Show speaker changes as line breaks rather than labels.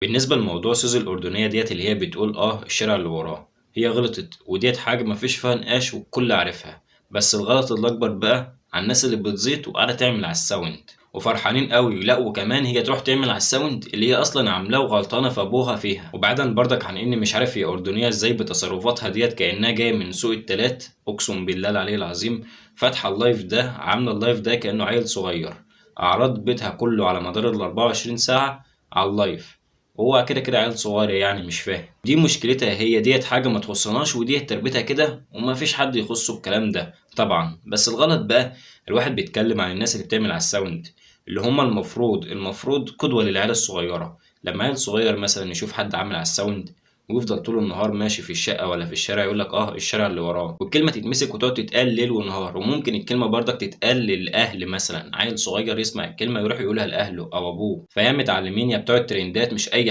بالنسبة لموضوع سوزي الأردنية ديت اللي هي بتقول الشارع اللي وراه، هي غلطت وديت حاجة مفيش فيها نقاش والكل عارفها. بس الغلط الأكبر بقى على الناس اللي بتزيط وقاعدة تعمل على الساوند وفرحانين قوي. لا وكمان هي تروح تعمل على الساوند اللي هي أصلا عاملاه وغلطانة في أبوها فيها. وبعيدا برضك عن إني مش عارف هي أردنية إزاي بتصرفاتها ديت كأنها جاية من سوق التلات، أقسم بالله العلي العظيم. فاتحة اللايف ده، عاملة اللايف ده كأنه عيل صغير. أعراض بيتها كله على مدار ال24 ساعة على اللايف. هو كده كده عيل صغير يعني مش فاهم. دي مشكلتها هي ديت حاجة ما تخصناش وديت تربيتها كده وما فيش حد يخصه الكلام ده طبعا. بس الغلط بقى الواحد بيتكلم عن الناس اللي بتعمل على الساوند، اللي هم المفروض قدوة للعيال الصغيرة. لما عيل صغير مثلا يشوف حد عامل على الساوند ويفضل طول النهار ماشي في الشقة ولا في الشارع يقول لك الشارع اللي وراه، والكلمة تتمسك وتقعد تتقال ليل ونهار. وممكن الكلمة برضك تتقال للأهل، مثلا عيل صغير يسمع الكلمة يروح يقولها لأهله أو أبوه. فهي متعلمين يا بتوع الترندات مش أي